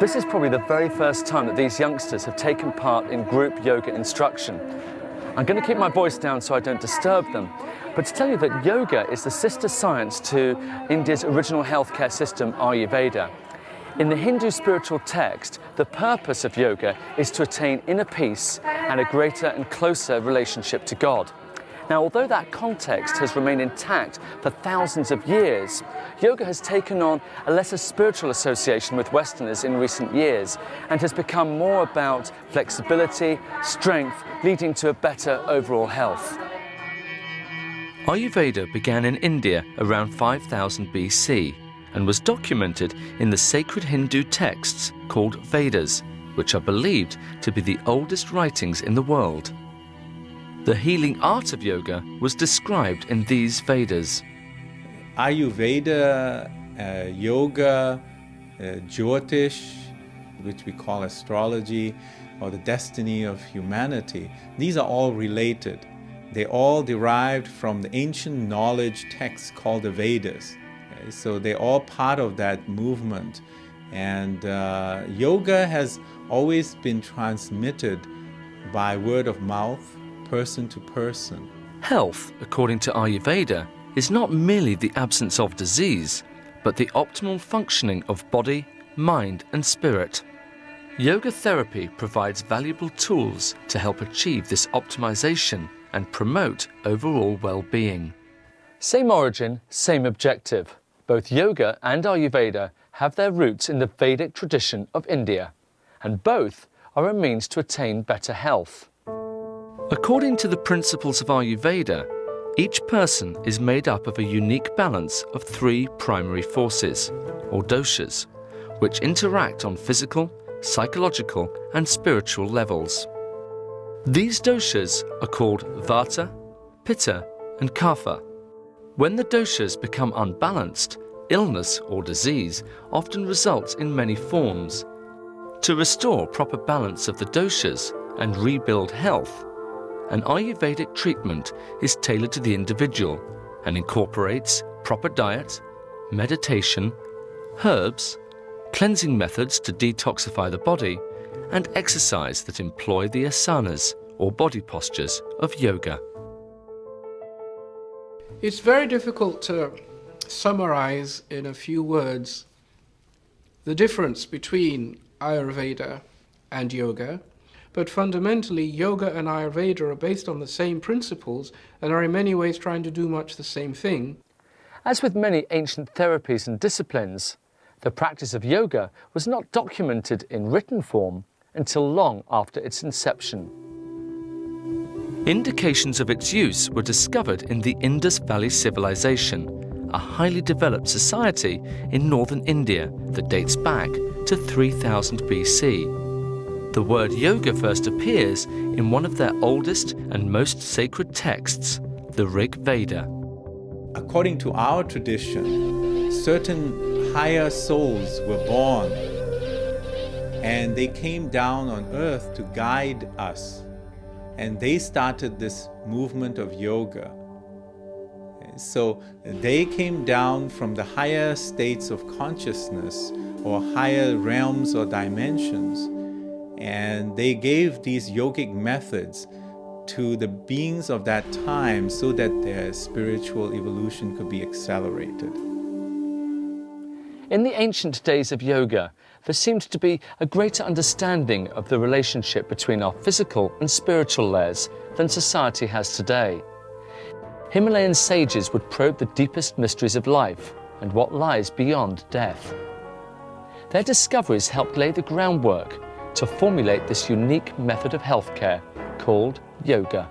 This is probably the very first time that these youngsters have taken part in group yoga instruction. I'm going to keep my voice down so I don't disturb them, but to tell you that yoga is the sister science to India's original healthcare system, Ayurveda. In the Hindu spiritual text, the purpose of yoga is to attain inner peace and a greater and closer relationship to God. Now, although that context has remained intact for thousands of years, yoga has taken on a lesser spiritual association with Westerners in recent years and has become more about flexibility, strength, leading to a better overall health. Ayurveda began in India around 5000 BC and was documented in the sacred Hindu texts called Vedas, which are believed to be the oldest writings in the world. The healing art of yoga was described in these Vedas. Ayurveda, yoga, Jyotish, which we call astrology, or the destiny of humanity, these are all related. They all derived from the ancient knowledge texts called the Vedas. So they're all part of that movement. And yoga has always been transmitted by word of mouth, person to person. Health, according to Ayurveda, is not merely the absence of disease, but the optimal functioning of body, mind and spirit. Yoga therapy provides valuable tools to help achieve this optimization and promote overall well-being. Same origin, same objective. Both yoga and Ayurveda have their roots in the Vedic tradition of India, and both are a means to attain better health. According to the principles of Ayurveda, each person is made up of a unique balance of 3 primary forces, or doshas, which interact on physical, psychological and spiritual levels. These doshas are called Vata, Pitta and Kapha. When the doshas become unbalanced, illness or disease often results in many forms. To restore proper balance of the doshas and rebuild health, an Ayurvedic treatment is tailored to the individual and incorporates proper diet, meditation, herbs, cleansing methods to detoxify the body, and exercise that employ the asanas, or body postures, of yoga. It's very difficult to summarize in a few words the difference between Ayurveda and yoga, but fundamentally yoga and Ayurveda are based on the same principles and are in many ways trying to do much the same thing. As with many ancient therapies and disciplines, the practice of yoga was not documented in written form until long after its inception. Indications of its use were discovered in the Indus Valley Civilization, a highly developed society in northern India that dates back to 3000 BC. The word yoga first appears in one of their oldest and most sacred texts, the Rig Veda. According to our tradition, certain higher souls were born and they came down on earth to guide us. And they started this movement of yoga. So they came down from the higher states of consciousness or higher realms or dimensions, and they gave these yogic methods to the beings of that time so that their spiritual evolution could be accelerated. In the ancient days of yoga, there seemed to be a greater understanding of the relationship between our physical and spiritual layers than society has today. Himalayan sages would probe the deepest mysteries of life and what lies beyond death. Their discoveries helped lay the groundwork to formulate this unique method of healthcare called yoga.